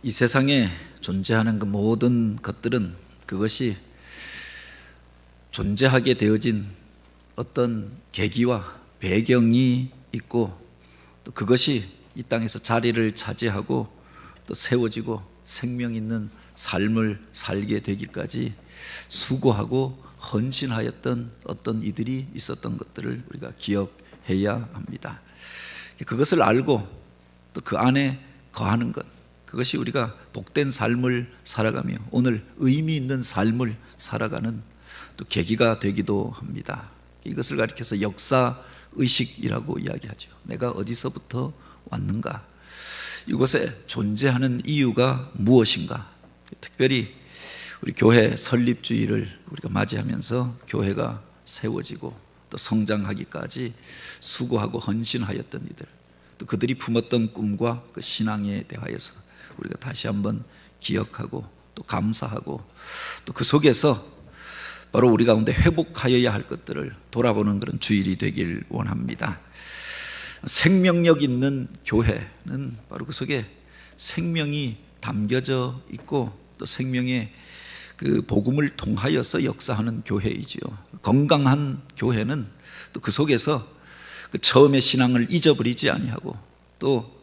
이 세상에 존재하는 그 모든 것들은 그것이 존재하게 되어진 어떤 계기와 배경이 있고, 또 그것이 이 땅에서 자리를 차지하고 또 세워지고 생명 있는 삶을 살게 되기까지 수고하고 헌신하였던 어떤 이들이 있었던 것들을 우리가 기억해야 합니다. 그것을 알고 또 그 안에 거하는 것, 그것이 우리가 복된 삶을 살아가며 오늘 의미 있는 삶을 살아가는 또 계기가 되기도 합니다. 이것을 가리켜서 역사의식이라고 이야기하죠. 내가 어디서부터 왔는가, 이곳에 존재하는 이유가 무엇인가. 특별히 우리 교회 설립주의를 우리가 맞이하면서 교회가 세워지고 또 성장하기까지 수고하고 헌신하였던 이들, 또 그들이 품었던 꿈과 그 신앙에 대하여서 우리가 다시 한번 기억하고 또 감사하고, 또 그 속에서 바로 우리 가운데 회복하여야 할 것들을 돌아보는 그런 주일이 되길 원합니다. 생명력 있는 교회는 바로 그 속에 생명이 담겨져 있고 또 생명의 그 복음을 통하여서 역사하는 교회이지요. 건강한 교회는 또 그 속에서 그 처음의 신앙을 잊어버리지 아니하고 또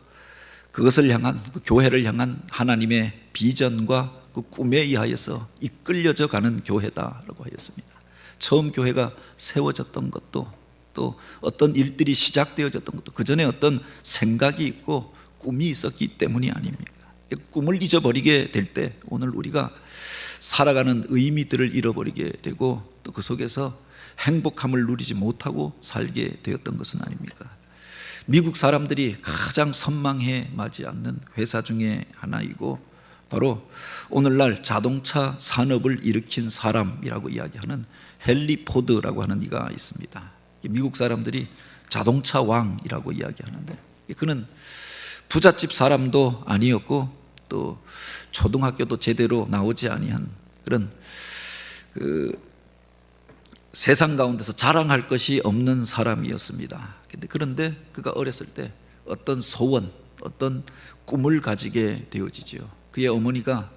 그것을 향한, 그 교회를 향한 하나님의 비전과 그 꿈에 의하여서 이끌려져 가는 교회다라고 하였습니다. 처음 교회가 세워졌던 것도 또 어떤 일들이 시작되어졌던 것도 그 전에 어떤 생각이 있고 꿈이 있었기 때문이 아닙니까? 꿈을 잊어버리게 될 때 오늘 우리가 살아가는 의미들을 잃어버리게 되고 또 그 속에서 행복함을 누리지 못하고 살게 되었던 것은 아닙니까? 미국 사람들이 가장 선망해 마지 않는 회사 중에 하나이고 바로 오늘날 자동차 산업을 일으킨 사람이라고 이야기하는 헨리 포드라고 하는 이가 있습니다. 미국 사람들이 자동차 왕이라고 이야기하는데, 그는 부잣집 사람도 아니었고 또 초등학교도 제대로 나오지 아니한 그런 세상 가운데서 자랑할 것이 없는 사람이었습니다. 그런데 그가 어렸을 때 어떤 소원, 어떤 꿈을 가지게 되어지죠. 그의 어머니가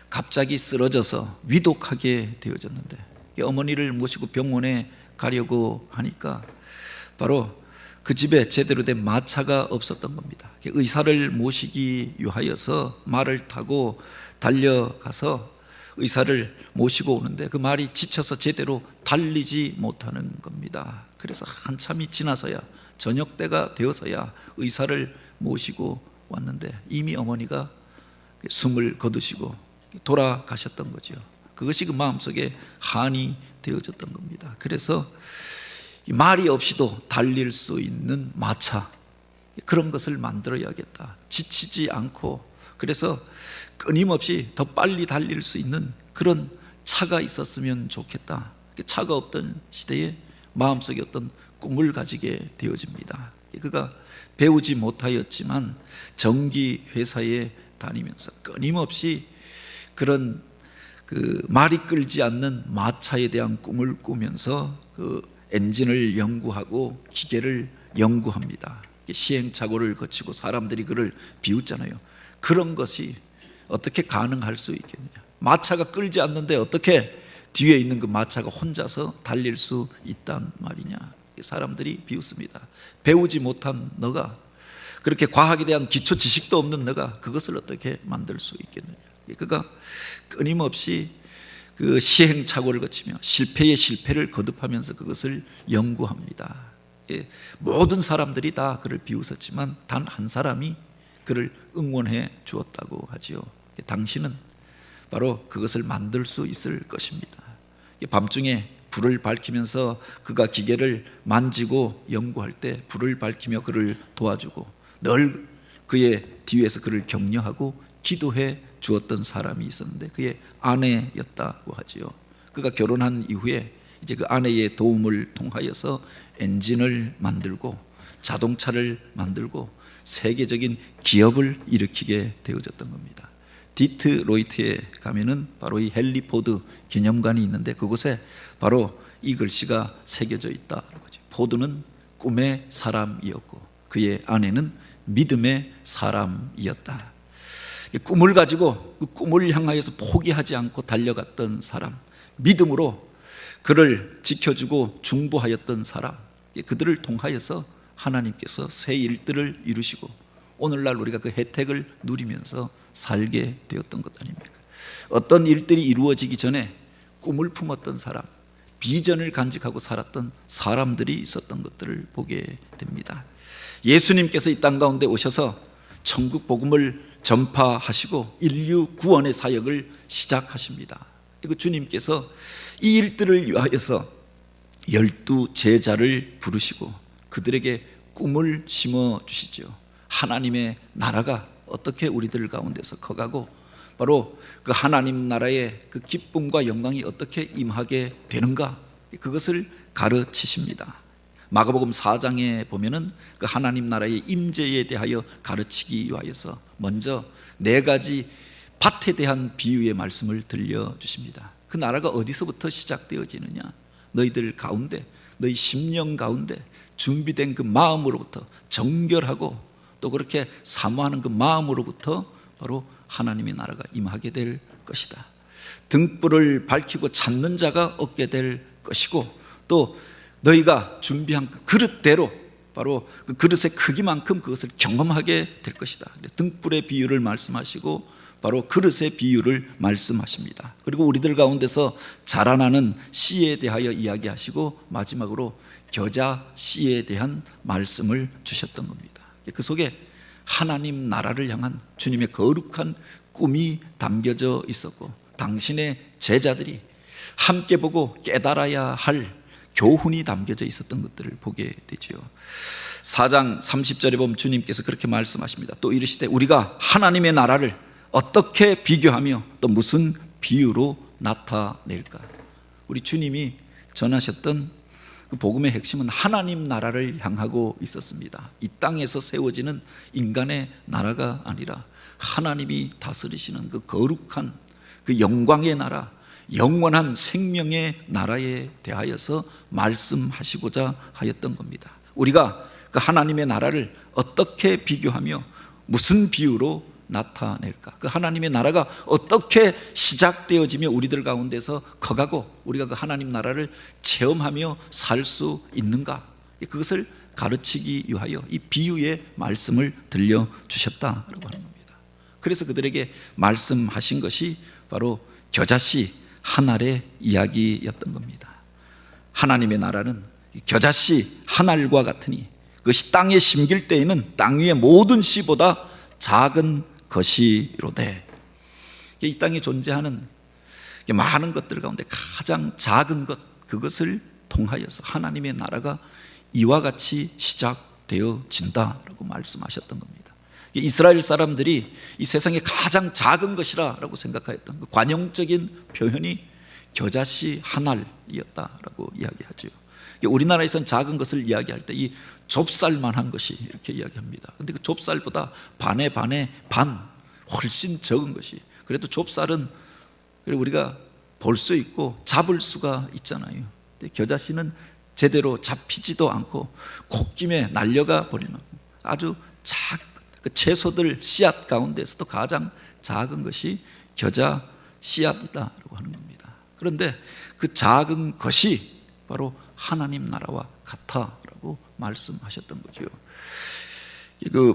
갑자기 쓰러져서 위독하게 되어졌는데 어머니를 모시고 병원에 가려고 하니까 바로 그 집에 제대로 된 마차가 없었던 겁니다. 의사를 모시기 위하여서 말을 타고 달려가서 의사를 모시고 오는데 그 말이 지쳐서 제대로 달리지 못하는 겁니다. 그래서 한참이 지나서야, 저녁 때가 되어서야 의사를 모시고 왔는데 이미 어머니가 숨을 거두시고 돌아가셨던 거죠. 그것이 그 마음속에 한이 되어졌던 겁니다. 그래서 말이 없이도 달릴 수 있는 마차, 그런 것을 만들어야겠다. 지치지 않고, 그래서 끊임없이 더 빨리 달릴 수 있는 그런 차가 있었으면 좋겠다. 차가 없던 시대에 마음속에 어떤 꿈을 가지게 되어집니다. 그가 배우지 못하였지만 전기 회사에 다니면서 끊임없이 그런 그 말이 끌지 않는 마차에 대한 꿈을 꾸면서 그 엔진을 연구하고 기계를 연구합니다. 시행착오를 거치고 사람들이 그를 비웃잖아요. 그런 것이 어떻게 가능할 수 있겠느냐? 마차가 끌지 않는데 어떻게 뒤에 있는 그 마차가 혼자서 달릴 수 있단 말이냐? 사람들이 비웃습니다. 배우지 못한 너가, 그렇게 과학에 대한 기초 지식도 없는 너가 그것을 어떻게 만들 수 있겠느냐? 그가 끊임없이 그 시행착오를 거치며 실패의 실패를 거듭하면서 그것을 연구합니다. 모든 사람들이 다 그를 비웃었지만 단 한 사람이 그를 응원해 주었다고 하지요. 당신은 바로 그것을 만들 수 있을 것입니다. 밤중에 불을 밝히면서 그가 기계를 만지고 연구할 때 불을 밝히며 그를 도와주고 늘 그의 뒤에서 그를 격려하고 기도해 주었던 사람이 있었는데 그의 아내였다고 하지요. 그가 결혼한 이후에 이제 그 아내의 도움을 통하여서 엔진을 만들고 자동차를 만들고 세계적인 기업을 일으키게 되어졌던 겁니다. 디트로이트에 가면은 바로 이 헨리 포드 기념관이 있는데 그곳에 바로 이 글씨가 새겨져 있다라고 하죠. 포드는 꿈의 사람이었고 그의 아내는 믿음의 사람이었다. 꿈을 가지고 그 꿈을 향하여서 포기하지 않고 달려갔던 사람, 믿음으로 그를 지켜주고 중보하였던 사람, 그들을 통하여서 하나님께서 새 일들을 이루시고 오늘날 우리가 그 혜택을 누리면서 살게 되었던 것 아닙니까? 어떤 일들이 이루어지기 전에 꿈을 품었던 사람, 비전을 간직하고 살았던 사람들이 있었던 것들을 보게 됩니다. 예수님께서 이 땅 가운데 오셔서 천국 복음을 전파하시고 인류 구원의 사역을 시작하십니다. 그리고 주님께서 이 일들을 위하여서 12 제자를 부르시고 그들에게 꿈을 심어 주시죠. 하나님의 나라가 어떻게 우리들 가운데서 커가고 바로 그 하나님 나라의 그 기쁨과 영광이 어떻게 임하게 되는가, 그것을 가르치십니다. 마가복음 4장에 보면은 그 하나님 나라의 임재에 대하여 가르치기 위하여서 먼저 4가지 밭에 대한 비유의 말씀을 들려주십니다. 그 나라가 어디서부터 시작되어지느냐, 너희들 가운데, 너희 심령 가운데 준비된 그 마음으로부터, 정결하고 또 그렇게 사모하는 그 마음으로부터 바로 하나님의 나라가 임하게 될 것이다. 등불을 밝히고 찾는 자가 얻게 될 것이고, 또 너희가 준비한 그 그릇대로 바로 그 그릇의 크기만큼 그것을 경험하게 될 것이다. 등불의 비유를 말씀하시고 바로 그릇의 비유를 말씀하십니다. 그리고 우리들 가운데서 자라나는 씨에 대하여 이야기하시고 마지막으로 겨자 씨에 대한 말씀을 주셨던 겁니다. 그 속에 하나님 나라를 향한 주님의 거룩한 꿈이 담겨져 있었고, 당신의 제자들이 함께 보고 깨달아야 할 교훈이 담겨져 있었던 것들을 보게 되죠. 4장 30절에 보면 주님께서 그렇게 말씀하십니다. 또 이르시되 우리가 하나님의 나라를 어떻게 비교하며 또 무슨 비유로 나타낼까? 우리 주님이 전하셨던 그 복음의 핵심은 하나님 나라를 향하고 있었습니다. 이 땅에서 세워지는 인간의 나라가 아니라 하나님이 다스리시는 그 거룩한 그 영광의 나라, 영원한 생명의 나라에 대하여서 말씀하시고자 하였던 겁니다. 우리가 그 하나님의 나라를 어떻게 비교하며 무슨 비유로 나타낼까? 그 하나님의 나라가 어떻게 시작되어지며 우리들 가운데서 커가고 우리가 그 하나님 나라를 체험하며 살 수 있는가? 그것을 가르치기 위하여 이 비유의 말씀을 들려주셨다라고 하는 겁니다. 그래서 그들에게 말씀하신 것이 바로 겨자씨 한 알의 이야기였던 겁니다. 하나님의 나라는 겨자씨 한 알과 같으니 그것이 땅에 심길 때에는 땅 위의 모든 씨보다 작은 것이로되, 이 땅에 존재하는 많은 것들 가운데 가장 작은 것, 그것을 통하여서 하나님의 나라가 이와 같이 시작되어진다라고 말씀하셨던 겁니다. 이스라엘 사람들이 이 세상에 가장 작은 것이라고 생각하였던 그 관용적인 표현이 겨자씨 한 알이었다라고 이야기하죠. 우리나라에서는 작은 것을 이야기할 때 이 좁쌀만한 것이 이렇게 이야기합니다. 그런데 그 좁쌀보다 반의 반 훨씬 적은 것이, 그래도 좁쌀은 우리가 볼 수 있고 잡을 수가 있잖아요. 근데 겨자씨는 제대로 잡히지도 않고 콧김에 날려가 버리는 아주 작은 그 채소들 씨앗 가운데서도 가장 작은 것이 겨자 씨앗이다라고 하는 겁니다. 그런데 그 작은 것이 바로 하나님 나라와 같다라고 말씀하셨던 거죠.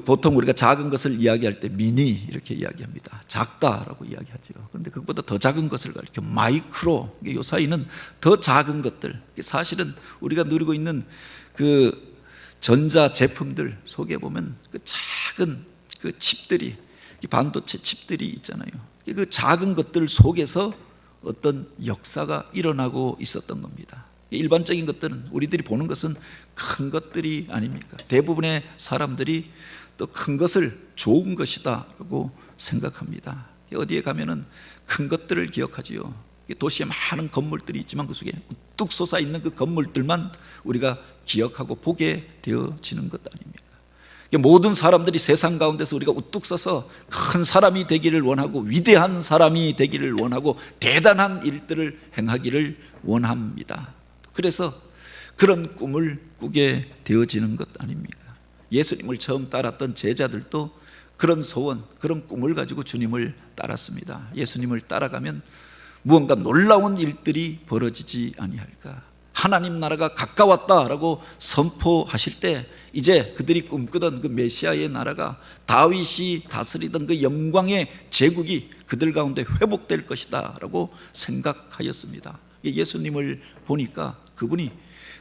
보통 우리가 작은 것을 이야기할 때 미니 이렇게 이야기합니다. 작다라고 이야기하죠. 그런데 그것보다 더 작은 것을 가리켜 마이크로, 이 사이는 더 작은 것들, 사실은 우리가 누리고 있는 그 전자 제품들 속에 보면 그 작은 그 칩들이, 반도체 칩들이 있잖아요. 그 작은 것들 속에서 어떤 역사가 일어나고 있었던 겁니다. 일반적인 것들은, 우리들이 보는 것은 큰 것들이 아닙니까? 대부분의 사람들이 또 큰 것을 좋은 것이다라고 생각합니다. 어디에 가면은 큰 것들을 기억하지요. 도시에 많은 건물들이 있지만 그 속에 뚝 솟아 있는 그 건물들만 우리가 기억하고 보게 되어지는 것 아닙니까? 모든 사람들이 세상 가운데서 우리가 우뚝 서서 큰 사람이 되기를 원하고 위대한 사람이 되기를 원하고 대단한 일들을 행하기를 원합니다. 그래서 그런 꿈을 꾸게 되어지는 것 아닙니까? 예수님을 처음 따랐던 제자들도 그런 소원, 그런 꿈을 가지고 주님을 따랐습니다. 예수님을 따라가면 무언가 놀라운 일들이 벌어지지 아니할까. 하나님 나라가 가까웠다라고 선포하실 때 이제 그들이 꿈꾸던 그 메시아의 나라가 다윗이 다스리던 그 영광의 제국이 그들 가운데 회복될 것이다 라고 생각하였습니다. 예수님을 보니까 그분이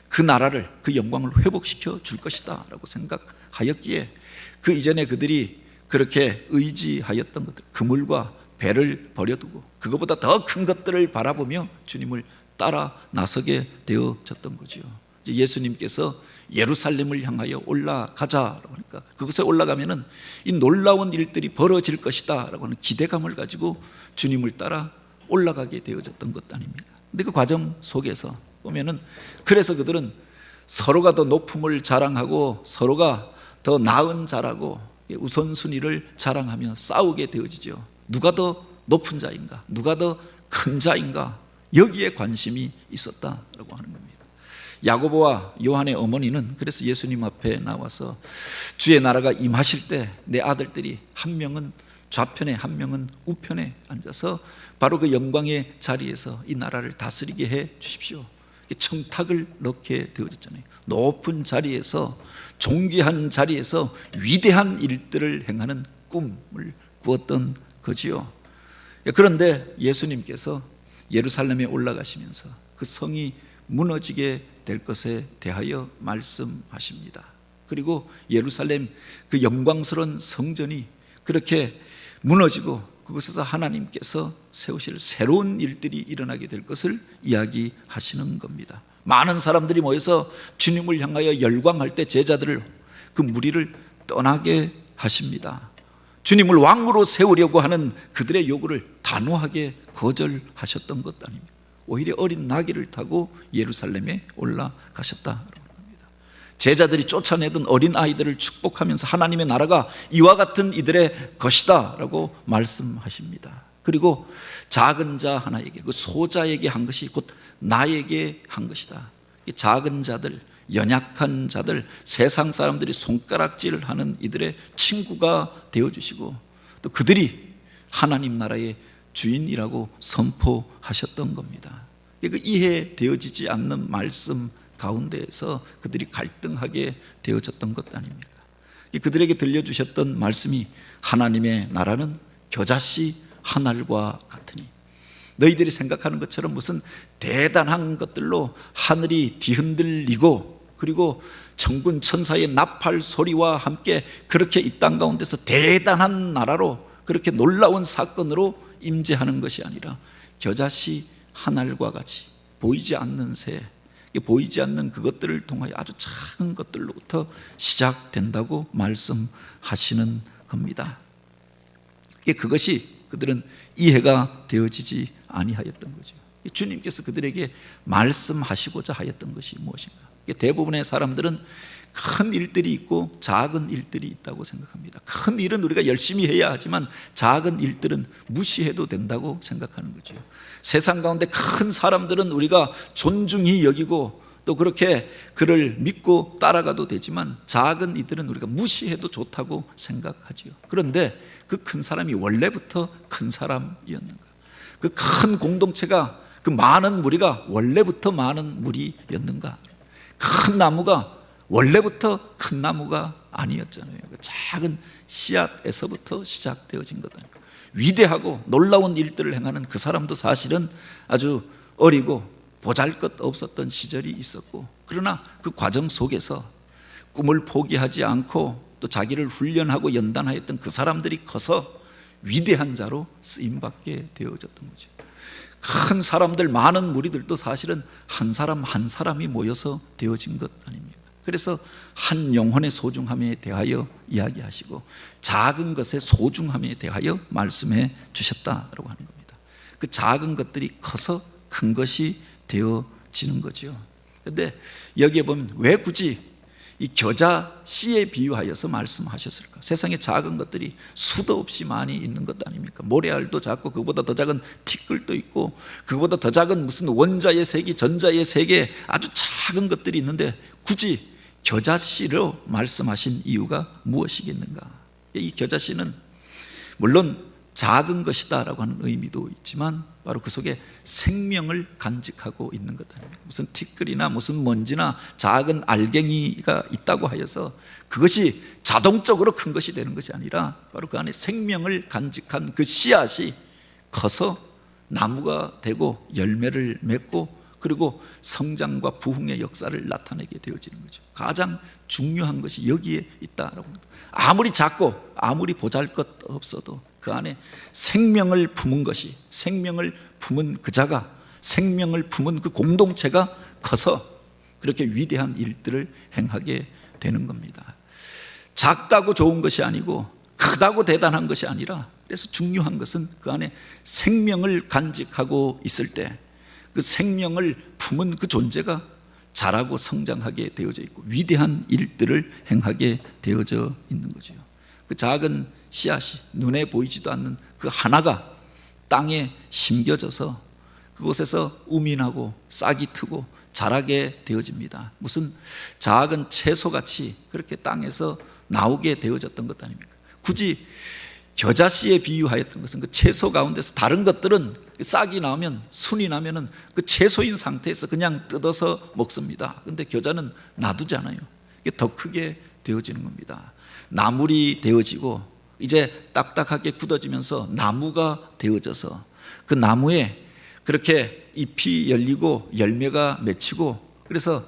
그 나라를, 그 영광을 회복시켜 줄 것이다 라고 생각하였기에 그 이전에 그들이 그렇게 의지하였던 것들, 그물과 배를 버려두고 그것보다 더 큰 것들을 바라보며 주님을 따라 나서게 되어졌던 거죠. 예수님께서 예루살렘을 향하여 올라가자라고 하니까 그곳에 올라가면은 이 놀라운 일들이 벌어질 것이다 라고 하는 기대감을 가지고 주님을 따라 올라가게 되어졌던 것 아닙니까? 근데 그 과정 속에서 보면은 그래서 그들은 서로가 더 높음을 자랑하고 서로가 더 나은 자라고 우선순위를 자랑하며 싸우게 되어지죠. 누가 더 높은 자인가, 누가 더 큰 자인가, 여기에 관심이 있었다라고 하는 겁니다. 야고보와 요한의 어머니는 그래서 예수님 앞에 나와서 주의 나라가 임하실 때 내 아들들이 한 명은 좌편에 한 명은 우편에 앉아서 바로 그 영광의 자리에서 이 나라를 다스리게 해 주십시오. 청탁을 넣게 되어졌잖아요. 높은 자리에서, 존귀한 자리에서 위대한 일들을 행하는 꿈을 꾸었던 거지요. 그런데 예수님께서 예루살렘에 올라가시면서 그 성이 무너지게 될 것에 대하여 말씀하십니다. 그리고 예루살렘 그 영광스러운 성전이 그렇게 무너지고 그곳에서 하나님께서 세우실 새로운 일들이 일어나게 될 것을 이야기하시는 겁니다. 많은 사람들이 모여서 주님을 향하여 열광할 때 제자들을, 그 무리를 떠나게 하십니다. 주님을 왕으로 세우려고 하는 그들의 요구를 단호하게 거절하셨던 것 아닙니까? 오히려 어린 나귀를 타고 예루살렘에 올라가셨다고 합니다. 제자들이 쫓아내던 어린 아이들을 축복하면서 하나님의 나라가 이와 같은 이들의 것이다 라고 말씀하십니다. 그리고 작은 자 하나에게, 그 소자에게 한 것이 곧 나에게 한 것이다. 작은 자들, 연약한 자들, 세상 사람들이 손가락질하는 이들의 친구가 되어주시고 또 그들이 하나님 나라의 주인이라고 선포하셨던 겁니다. 그 이해되어지지 않는 말씀 가운데에서 그들이 갈등하게 되어졌던 것 아닙니까? 그들에게 들려주셨던 말씀이 하나님의 나라는 겨자씨 한 알과 같으니, 너희들이 생각하는 것처럼 무슨 대단한 것들로 하늘이 뒤흔들리고 그리고 천군 천사의 나팔 소리와 함께 그렇게 이 땅 가운데서 대단한 나라로 그렇게 놀라운 사건으로 임재하는 것이 아니라 겨자씨 한 알과 같이 보이지 않는 새, 보이지 않는 그것들을 통하여 아주 작은 것들로부터 시작된다고 말씀하시는 겁니다. 그것이 그들은 이해가 되어지지 아니하였던 거죠. 주님께서 그들에게 말씀하시고자 하였던 것이 무엇인가? 대부분의 사람들은 큰 일들이 있고 작은 일들이 있다고 생각합니다. 큰 일은 우리가 열심히 해야 하지만 작은 일들은 무시해도 된다고 생각하는 거죠. 세상 가운데 큰 사람들은 우리가 존중히 여기고 또 그렇게 그를 믿고 따라가도 되지만 작은 이들은 우리가 무시해도 좋다고 생각하지요. 그런데 그 큰 사람이 원래부터 큰 사람이었는가? 그 큰 공동체가, 그 많은 무리가 원래부터 많은 무리였는가? 큰 나무가 원래부터 큰 나무가 아니었잖아요. 그 작은 씨앗에서부터 시작되어진 것 아닙니까? 위대하고 놀라운 일들을 행하는 그 사람도 사실은 아주 어리고 보잘것 없었던 시절이 있었고, 그러나 그 과정 속에서 꿈을 포기하지 않고 또 자기를 훈련하고 연단하였던 그 사람들이 커서 위대한 자로 쓰임받게 되어졌던 거죠. 큰 사람들, 많은 무리들도 사실은 한 사람 한 사람이 모여서 되어진 것 아닙니까? 그래서 한 영혼의 소중함에 대하여 이야기하시고 작은 것의 소중함에 대하여 말씀해 주셨다라고 하는 겁니다. 그 작은 것들이 커서 큰 것이 되어지는 거죠. 그런데 여기에 보면 왜 굳이 이 겨자 씨에 비유하여서 말씀하셨을까? 세상에 작은 것들이 수도 없이 많이 있는 것 아닙니까? 모래알도 작고 그보다 더 작은 티끌도 있고 그보다 더 작은 무슨 원자의 세계, 전자의 세계, 아주 작은 것들이 있는데 굳이 겨자 씨로 말씀하신 이유가 무엇이겠는가? 이 겨자씨는 물론 작은 것이다라고 하는 의미도 있지만 바로 그 속에 생명을 간직하고 있는 것 아닙니까? 무슨 티끌이나 무슨 먼지나 작은 알갱이가 있다고 하여서 그것이 자동적으로 큰 것이 되는 것이 아니라 바로 그 안에 생명을 간직한 그 씨앗이 커서 나무가 되고 열매를 맺고 그리고 성장과 부흥의 역사를 나타내게 되어지는 거죠. 가장 중요한 것이 여기에 있다라고 합니다. 아무리 작고 아무리 보잘것없어도 그 안에 생명을 품은 것이, 생명을 품은 그 자가, 생명을 품은 그 공동체가 커서 그렇게 위대한 일들을 행하게 되는 겁니다. 작다고 좋은 것이 아니고 크다고 대단한 것이 아니라, 그래서 중요한 것은 그 안에 생명을 간직하고 있을 때 그 생명을 품은 그 존재가 자라고 성장하게 되어져 있고 위대한 일들을 행하게 되어져 있는 거죠. 그 작은 씨앗이 눈에 보이지도 않는 그 하나가 땅에 심겨져서 그곳에서 우민하고 싹이 트고 자라게 되어집니다. 무슨 작은 채소같이 그렇게 땅에서 나오게 되어졌던 것 아닙니까? 굳이 겨자씨에 비유하였던 것은 그 채소 가운데서 다른 것들은 싹이 나오면, 순이 나면은 그 채소인 상태에서 그냥 뜯어서 먹습니다. 근데 겨자는 놔두잖아요. 이게 더 크게 되어지는 겁니다. 나물이 되어지고 이제 딱딱하게 굳어지면서 나무가 되어져서 그 나무에 그렇게 잎이 열리고 열매가 맺히고, 그래서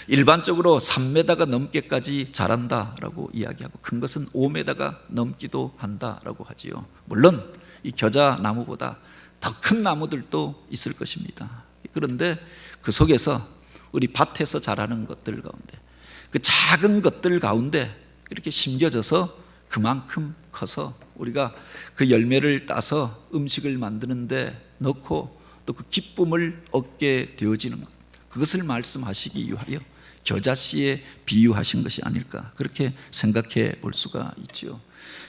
일반적으로 3m가 넘게까지 자란다라고 이야기하고 큰 것은 5m가 넘기도 한다라고 하지요. 물론 이 겨자 나무보다 더 큰 나무들도 있을 것입니다. 그런데 그 속에서 우리 밭에서 자라는 것들 가운데, 그 작은 것들 가운데 이렇게 심겨져서 그만큼 커서 우리가 그 열매를 따서 음식을 만드는데 넣고 또 그 기쁨을 얻게 되어지는 것, 그것을 말씀하시기 위하여 겨자씨에 비유하신 것이 아닐까, 그렇게 생각해 볼 수가 있지요.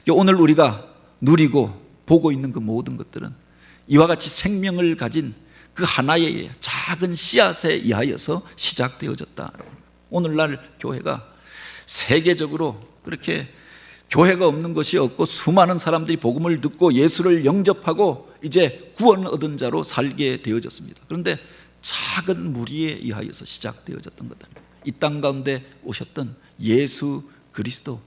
오늘 우리가 누리고 보고 있는 그 모든 것들은 이와 같이 생명을 가진 그 하나의 작은 씨앗에 의하여서 시작되어졌다. 오늘날 교회가 세계적으로 그렇게 교회가 없는 것이 없고 수많은 사람들이 복음을 듣고 예수를 영접하고 이제 구원 얻은 자로 살게 되어졌습니다. 그런데 작은 무리에 의하여서 시작되어졌던 것 아닙니까? 이 땅 가운데 오셨던 예수 그리스도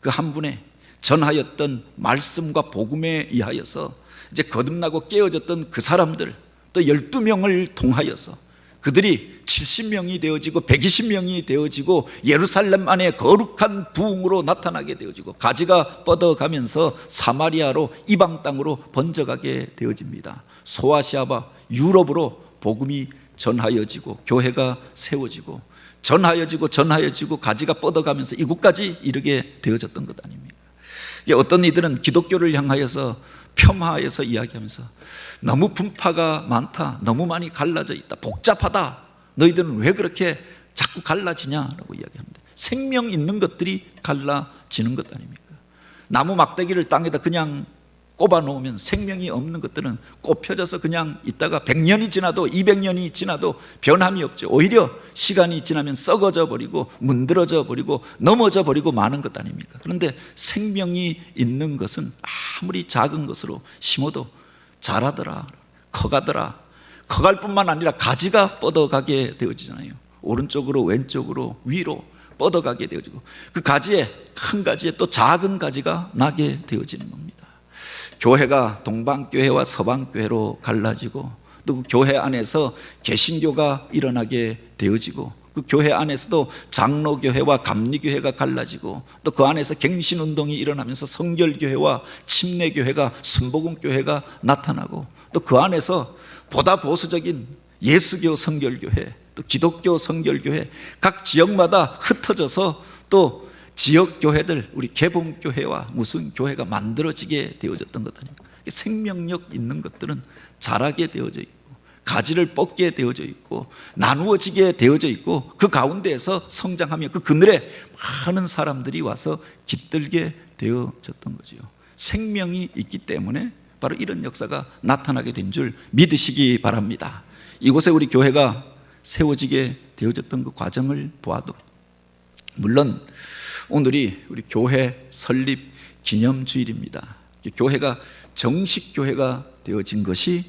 그 한 분의 전하였던 말씀과 복음에 의하여서 이제 거듭나고 깨어졌던 그 사람들, 또 12명을 통하여서 그들이 70명이 되어지고 120명이 되어지고 예루살렘 안에 거룩한 부흥으로 나타나게 되어지고 가지가 뻗어가면서 사마리아로 이방 땅으로 번져가게 되어집니다. 소아시아와 유럽으로 복음이 전하여지고 교회가 세워지고 전하여지고 가지가 뻗어가면서 이곳까지 이르게 되어졌던 것 아닙니까? 어떤 이들은 기독교를 향하여서 폄하해서 이야기하면서 너무 분파가 많다, 너무 많이 갈라져 있다, 복잡하다, 너희들은 왜 그렇게 자꾸 갈라지냐라고 이야기하는데, 생명 있는 것들이 갈라지는 것 아닙니까? 나무 막대기를 땅에다 그냥 꼽아 놓으면 생명이 없는 것들은 꼽혀져서 그냥 있다가 100년이 지나도 200년이 지나도 변함이 없죠. 오히려 시간이 지나면 썩어져 버리고 문드러져 버리고 넘어져 버리고 마는 것 아닙니까? 그런데 생명이 있는 것은 아무리 작은 것으로 심어도 자라더라, 커가더라. 커갈 뿐만 아니라 가지가 뻗어가게 되어지잖아요. 오른쪽으로 왼쪽으로 위로 뻗어가게 되어지고 그 가지에, 큰 가지에 또 작은 가지가 나게 되어지는 겁니다. 교회가 동방교회와 서방교회로 갈라지고 또 그 교회 안에서 개신교가 일어나게 되어지고 그 교회 안에서도 장로교회와 감리교회가 갈라지고 또 그 안에서 갱신운동이 일어나면서 성결교회와 침례교회가 순복음교회가 나타나고 또 그 안에서 보다 보수적인 예수교 성결교회, 또 기독교 성결교회, 각 지역마다 흩어져서 또 지역교회들, 우리 개봉교회와 무슨 교회가 만들어지게 되어졌던 것 아닙니까? 생명력 있는 것들은 자라게 되어져 있고 가지를 뻗게 되어져 있고 나누어지게 되어져 있고 그 가운데에서 성장하며 그 그늘에 많은 사람들이 와서 깃들게 되어졌던 거죠. 생명이 있기 때문에 바로 이런 역사가 나타나게 된 줄 믿으시기 바랍니다. 이곳에 우리 교회가 세워지게 되어졌던 그 과정을 보아도, 물론 오늘이 우리 교회 설립 기념주일입니다. 교회가 정식 교회가 되어진 것이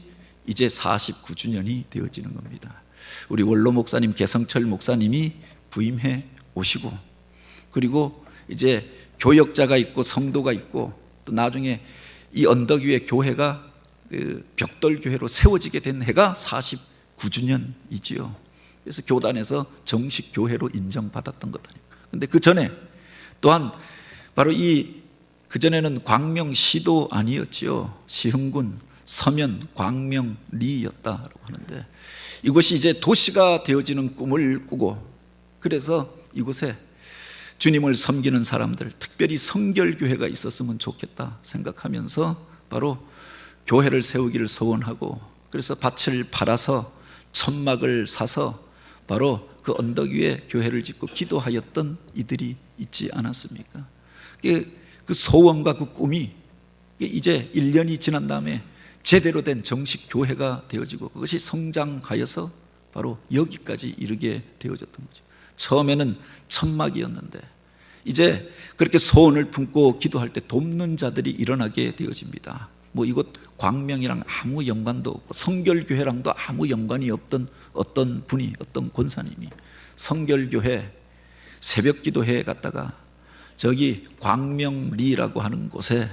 이제 49주년이 되어지는 겁니다. 우리 원로 목사님, 개성철 목사님이 부임해 오시고, 그리고 이제 교역자가 있고 성도가 있고, 또 나중에 이 언덕 위에 교회가 그 벽돌교회로 세워지게 된 해가 49주년이지요. 그래서 교단에서 정식 교회로 인정받았던 것 아닙니까? 그런데 그 전에 또한 바로 그전에는 광명시도 아니었지요. 시흥군, 서면, 광명, 리였다라고 하는데, 이곳이 이제 도시가 되어지는 꿈을 꾸고, 그래서 이곳에 주님을 섬기는 사람들, 특별히 성결교회가 있었으면 좋겠다 생각하면서 바로 교회를 세우기를 소원하고, 그래서 밭을 팔아서 천막을 사서 바로 그 언덕 위에 교회를 짓고 기도하였던 이들이 있지 않았습니까? 그 소원과 그 꿈이 이제 1년이 지난 다음에 제대로 된 정식 교회가 되어지고, 그것이 성장하여서 바로 여기까지 이르게 되어졌던 거죠. 처음에는 천막이었는데 이제 그렇게 소원을 품고 기도할 때 돕는 자들이 일어나게 되어집니다. 뭐 이곳 광명이랑 아무 연관도 없고 성결교회랑도 아무 연관이 없던 어떤 분이, 어떤 권사님이 성결교회 새벽기도회에 갔다가 저기 광명리라고 하는 곳에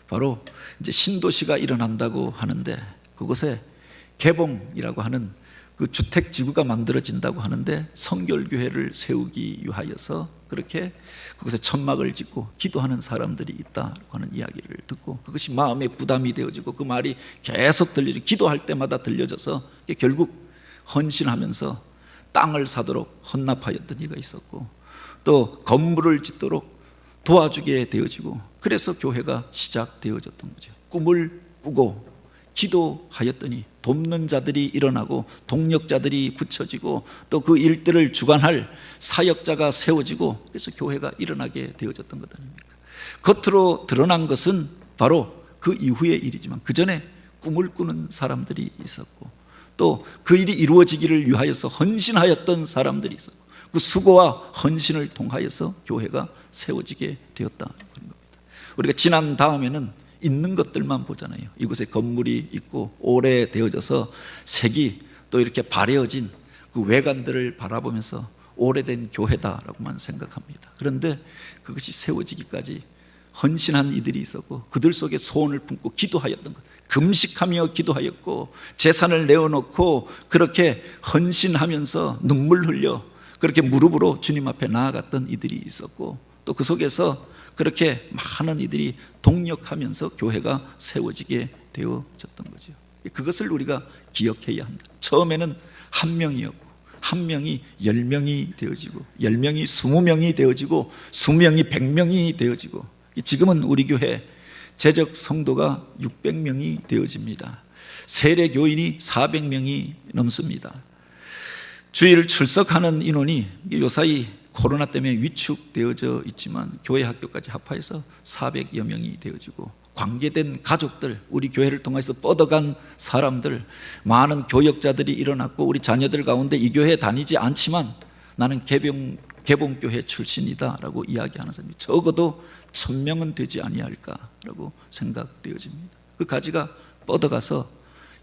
바로 이제 신도시가 일어난다고 하는데, 그곳에 개봉이라고 하는 그 주택지구가 만들어진다고 하는데, 성결교회를 세우기 위하여서 그렇게 그곳에 천막을 짓고 기도하는 사람들이 있다고 하는 이야기를 듣고, 그것이 마음에 부담이 되어지고 그 말이 계속 들려지고 기도할 때마다 들려져서 결국 헌신하면서 땅을 사도록 헌납하였던 이가 있었고, 또 건물을 짓도록 도와주게 되어지고, 그래서 교회가 시작되어졌던 거죠. 꿈을 꾸고 기도하였더니 돕는 자들이 일어나고 동력자들이 붙여지고, 또 그 일들을 주관할 사역자가 세워지고, 그래서 교회가 일어나게 되어졌던 것 아닙니까? 겉으로 드러난 것은 바로 그 이후의 일이지만 그 전에 꿈을 꾸는 사람들이 있었고, 또 그 일이 이루어지기를 위하여서 헌신하였던 사람들이 있었고, 그 수고와 헌신을 통하여서 교회가 세워지게 되었다는 겁니다. 우리가 지난 다음에는 있는 것들만 보잖아요. 이곳에 건물이 있고 오래되어져서 색이 또 이렇게 바래어진 그 외관들을 바라보면서 오래된 교회다라고만 생각합니다. 그런데 그것이 세워지기까지 헌신한 이들이 있었고, 그들 속에 소원을 품고 기도하였던 것, 금식하며 기도하였고 재산을 내어놓고 그렇게 헌신하면서 눈물 흘려 그렇게 무릎으로 주님 앞에 나아갔던 이들이 있었고, 또 그 속에서 그렇게 많은 이들이 동력하면서 교회가 세워지게 되어졌던 거죠. 그것을 우리가 기억해야 한다. 처음에는 한 명이었고, 한 명이 10명이 되어지고, 10명이 20명이 되어지고, 20명이 100명이 되어지고, 지금은 우리 교회 재적 성도가 600명이 되어집니다. 세례 교인이 400명이 넘습니다. 주일 출석하는 인원이 요사이 코로나 때문에 위축되어져 있지만 교회 학교까지 합하여서 400여 명이 되어지고, 관계된 가족들, 우리 교회를 통해서 뻗어간 사람들, 많은 교역자들이 일어났고, 우리 자녀들 가운데 이 교회에 다니지 않지만 나는 개봉교회 출신이다 라고 이야기하는 사람이 적어도 1000명은 되지 아니할까라고 생각되어집니다. 그 가지가 뻗어가서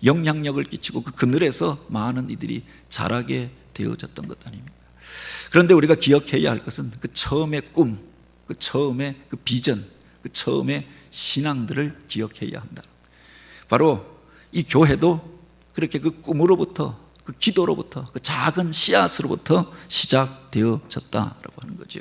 영향력을 끼치고 그 그늘에서 많은 이들이 자라게 되어졌던 것 아닙니까? 그런데 우리가 기억해야 할 것은 그 처음의 꿈, 그 처음의 그 비전, 그 처음의 신앙들을 기억해야 한다. 바로 이 교회도 그렇게 그 꿈으로부터, 그 기도로부터, 그 작은 씨앗으로부터 시작되어졌다라고 하는 거죠.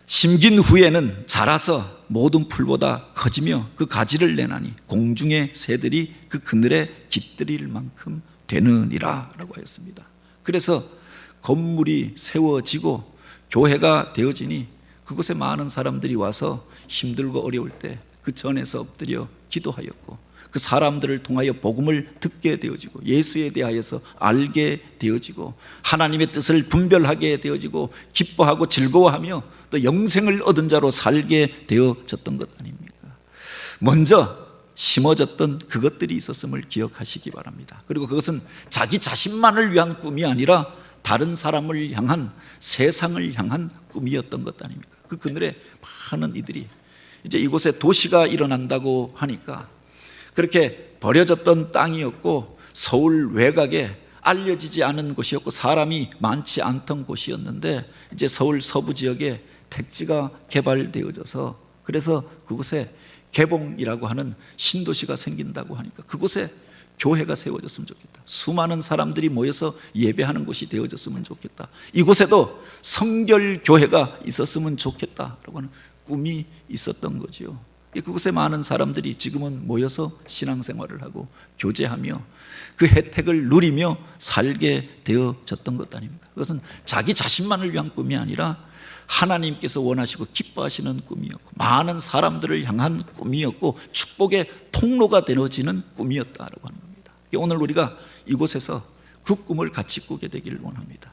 심긴 후에는 자라서 모든 풀보다 커지며 그 가지를 내나니 공중의 새들이 그 그늘에 깃들일 만큼 되느니라 라고 하였습니다. 그래서 건물이 세워지고 교회가 되어지니 그곳에 많은 사람들이 와서 힘들고 어려울 때 그 전에서 엎드려 기도하였고, 그 사람들을 통하여 복음을 듣게 되어지고, 예수에 대하여서 알게 되어지고, 하나님의 뜻을 분별하게 되어지고, 기뻐하고 즐거워하며 또 영생을 얻은 자로 살게 되어졌던 것 아닙니까? 먼저 심어졌던 그것들이 있었음을 기억하시기 바랍니다. 그리고 그것은 자기 자신만을 위한 꿈이 아니라 다른 사람을 향한, 세상을 향한 꿈이었던 것 아닙니까? 그 그늘에 많은 이들이 이제 이곳에 도시가 일어난다고 하니까 그렇게 버려졌던 땅이었고 서울 외곽에 알려지지 않은 곳이었고 사람이 많지 않던 곳이었는데 이제 서울 서부 지역에 택지가 개발되어져서 그래서 그곳에 개봉이라고 하는 신도시가 생긴다고 하니까 그곳에 교회가 세워졌으면 좋겠다. 수많은 사람들이 모여서 예배하는 곳이 되어졌으면 좋겠다. 이곳에도 성결교회가 있었으면 좋겠다라고 하는 꿈이 있었던 거지요. 그곳에 많은 사람들이 지금은 모여서 신앙생활을 하고 교제하며 그 혜택을 누리며 살게 되어졌던 것 아닙니까? 그것은 자기 자신만을 위한 꿈이 아니라 하나님께서 원하시고 기뻐하시는 꿈이었고 많은 사람들을 향한 꿈이었고 축복의 통로가 되어지는 꿈이었다라고 하는 겁니다. 오늘 우리가 이곳에서 그 꿈을 같이 꾸게 되기를 원합니다.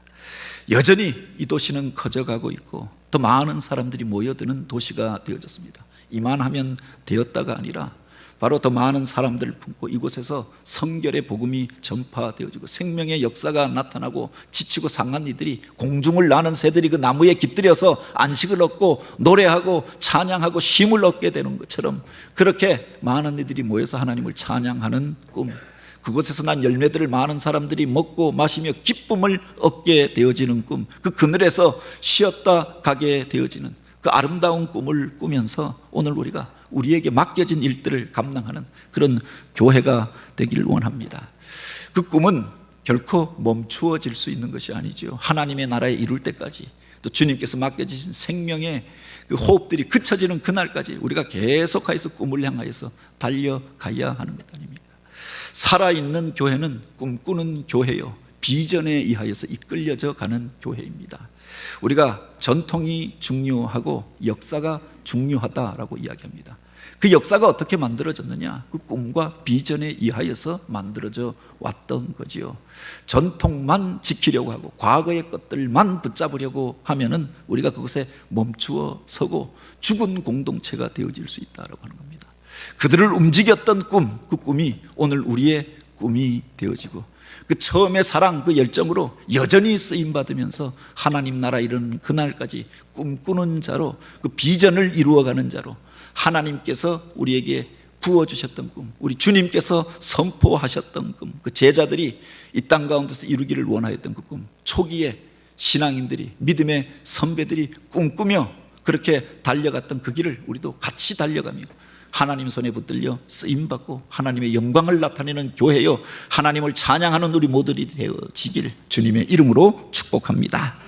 여전히 이 도시는 커져가고 있고 더 많은 사람들이 모여드는 도시가 되어졌습니다. 이만하면 되었다가 아니라 바로 더 많은 사람들을 품고 이곳에서 성결의 복음이 전파되어지고 생명의 역사가 나타나고 지치고 상한 이들이 공중을 나는 새들이 그 나무에 깃들여서 안식을 얻고 노래하고 찬양하고 쉼을 얻게 되는 것처럼 그렇게 많은 이들이 모여서 하나님을 찬양하는 꿈, 그곳에서 난 열매들을 많은 사람들이 먹고 마시며 기쁨을 얻게 되어지는 꿈, 그 그늘에서 쉬었다 가게 되어지는 그 아름다운 꿈을 꾸면서 오늘 우리가 우리에게 맡겨진 일들을 감당하는 그런 교회가 되기를 원합니다. 그 꿈은 결코 멈추어질 수 있는 것이 아니죠. 하나님의 나라에 이룰 때까지 또 주님께서 맡겨주신 생명의 그 호흡들이 그쳐지는 그날까지 우리가 계속해서 꿈을 향하여서 달려가야 하는 것 아닙니까? 살아있는 교회는 꿈꾸는 교회요 비전에 의하여서 이끌려져 가는 교회입니다. 우리가 전통이 중요하고 역사가 중요하다라고 이야기합니다. 그 역사가 어떻게 만들어졌느냐? 그 꿈과 비전에 의하여서 만들어져 왔던 거지요. 전통만 지키려고 하고 과거의 것들만 붙잡으려고 하면은 우리가 그것에 멈추어 서고 죽은 공동체가 되어질 수 있다라고 하는 겁니다. 그들을 움직였던 꿈, 그 꿈이 오늘 우리의 꿈이 되어지고 그 처음의 사랑, 그 열정으로 여전히 쓰임받으면서 하나님 나라 이르는 그날까지 꿈꾸는 자로 그 비전을 이루어가는 자로 하나님께서 우리에게 부어주셨던 꿈, 우리 주님께서 선포하셨던 꿈, 그 제자들이 이 땅 가운데서 이루기를 원하였던 그 꿈, 초기에 신앙인들이 믿음의 선배들이 꿈꾸며 그렇게 달려갔던 그 길을 우리도 같이 달려가며 하나님 손에 붙들려 쓰임받고 하나님의 영광을 나타내는 교회요 하나님을 찬양하는 우리 모두들이 되어지길 주님의 이름으로 축복합니다.